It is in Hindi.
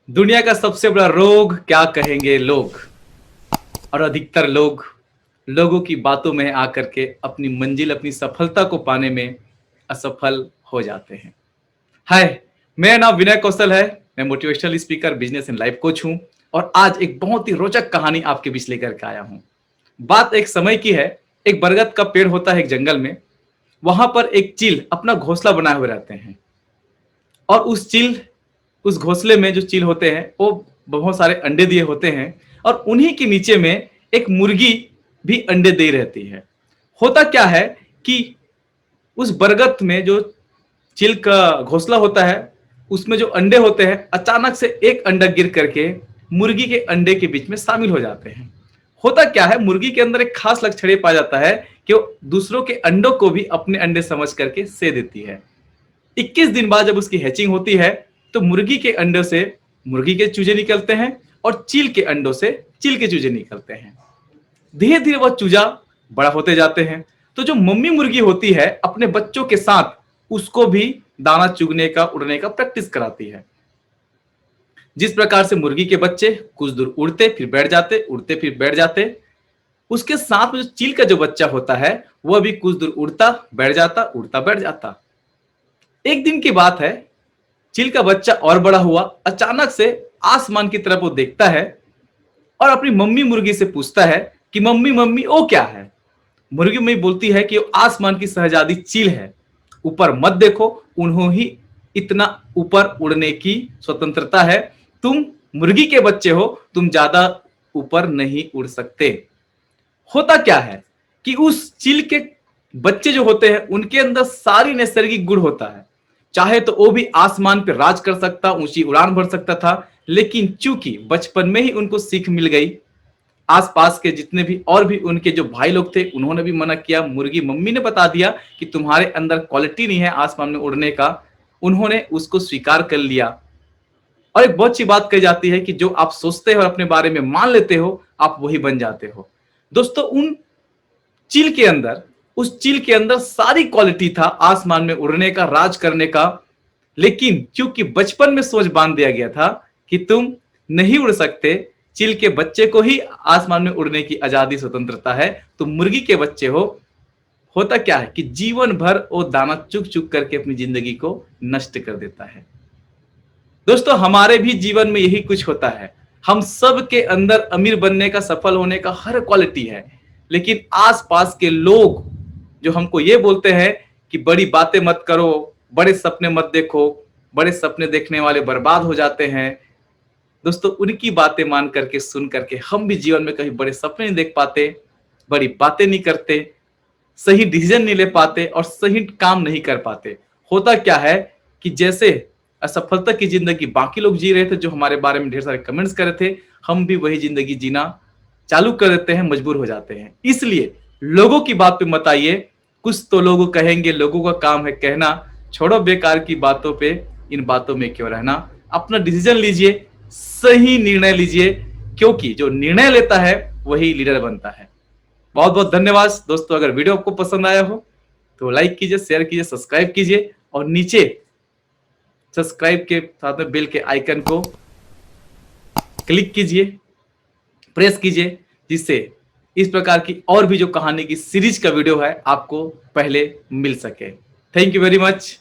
दुनिया का सबसे बड़ा रोग क्या कहेंगे लोग। और अधिकतर लोग लोगों की बातों में आकर के अपनी मंजिल अपनी सफलता को पाने में असफल हो जाते हैं। हाय, मेरा नाम विनय कौशल है। मैं motivational speaker, business and life coach हूं और आज एक बहुत ही रोचक कहानी आपके बीच लेकर के आया हूं। बात एक समय की है। एक बरगद का पेड़ होता है एक जंगल में। वहां पर एक चील अपना घोंसला बनाए हुए रहते हैं और उस घोंसले में जो चील होते हैं वो बहुत सारे अंडे दिए होते हैं और उन्हीं के नीचे में एक मुर्गी भी अंडे दे रहती है। होता क्या है कि उस बरगद में जो चील का घोंसला होता है उसमें जो अंडे होते हैं अचानक से एक अंडा गिर करके मुर्गी के अंडे के बीच में शामिल हो जाते हैं। होता क्या है, मुर्गी के अंदर एक खास लक्षण पाया जाता है कि वो दूसरों के अंडों को भी अपने अंडे समझ करके से देती है। 21 दिन बाद जब उसकी हैचिंग होती है तो मुर्गी के अंडों से मुर्गी के चूजे निकलते हैं और चील के अंडों से चील के चूजे निकलते हैं। धीरे धीरे वह चूजा बड़ा होते जाते हैं। तो जो मम्मी मुर्गी होती है अपने बच्चों के साथ उसको भी दाना चुगने का उड़ने का प्रैक्टिस कराती है। जिस प्रकार से मुर्गी के बच्चे कुछ दूर उड़ते फिर बैठ जाते, उड़ते फिर बैठ जाते, उसके साथ में जो चील का जो बच्चा होता है वह भी कुछ दूर उड़ता बैठ जाता, उड़ता बैठ जाता। एक दिन की बात है, चील का बच्चा और बड़ा हुआ। अचानक से आसमान की तरफ वो देखता है और अपनी मम्मी मुर्गी से पूछता है कि मम्मी मम्मी वो क्या है। मुर्गी मम्मी बोलती है कि वो आसमान की शहजादी चील है। ऊपर मत देखो, उन्हों ही इतना ऊपर उड़ने की स्वतंत्रता है। तुम मुर्गी के बच्चे हो, तुम ज्यादा ऊपर नहीं उड़ सकते। होता क्या है कि उस चील के बच्चे जो होते हैं उनके अंदर सारी नैसर्गिक गुण होता है। चाहे तो वो भी आसमान पे राज कर सकता, ऊंची उड़ान भर सकता था, लेकिन चूंकि बचपन में ही उनको सीख मिल गई, आसपास के जितने भी और भी उनके जो भाई लोग थे उन्होंने भी मना किया, मुर्गी मम्मी ने बता दिया कि तुम्हारे अंदर क्वालिटी नहीं है आसमान में उड़ने का, उन्होंने उसको स्वीकार कर लिया। और एक बहुत सी बात कही जाती है कि जो आप सोचते हो और अपने बारे में मान लेते हो आप वही बन जाते हो। दोस्तों, चील के अंदर उस चील के अंदर सारी क्वालिटी था आसमान में उड़ने का, राज करने का, लेकिन क्योंकि बचपन में सोच बांध दिया गया था कि तुम नहीं उड़ सकते, चील के बच्चे को ही आसमान में उड़ने की आजादी स्वतंत्रता है, तुम मुर्गी के बच्चे हो। होता क्या है कि जीवन भर वो दाना चुग चुग करके अपनी जिंदगी को नष्ट कर देता है। दोस्तों, हमारे भी जीवन में यही कुछ होता है। हम सब के अंदर अमीर बनने का, सफल होने का हर क्वालिटी है, लेकिन आसपास के लोग जो हमको ये बोलते हैं कि बड़ी बातें मत करो, बड़े सपने मत देखो, बड़े सपने देखने वाले बर्बाद हो जाते हैं। दोस्तों, उनकी बातें मान करके, सुन करके हम भी जीवन में कहीं बड़े सपने नहीं देख पाते, बड़ी बातें नहीं करते, सही डिसीजन नहीं ले पाते और सही काम नहीं कर पाते। होता क्या है कि जैसे असफलता की जिंदगी बाकी लोग जी रहे थे, जो हमारे बारे में ढेर सारे कमेंट्स कर रहे थे, हम भी वही जिंदगी जीना चालू कर देते हैं, मजबूर हो जाते हैं। इसलिए लोगों की बात पे मत आइए। कुछ तो लोग कहेंगे, लोगों का काम है कहना। छोड़ो बेकार की बातों पे, इन बातों में क्यों रहना। अपना डिसीजन लीजिए, सही निर्णय लीजिए, क्योंकि जो निर्णय लेता है वही लीडर बनता है। बहुत बहुत धन्यवाद दोस्तों। अगर वीडियो आपको पसंद आया हो तो लाइक कीजिए, शेयर कीजिए, सब्सक्राइब कीजिए और नीचे सब्सक्राइब के साथ में बेल के आइकन को क्लिक कीजिए, प्रेस कीजिए, जिससे इस प्रकार की और भी जो कहानी की सीरीज का वीडियो है आपको पहले मिल सके। Thank you very much.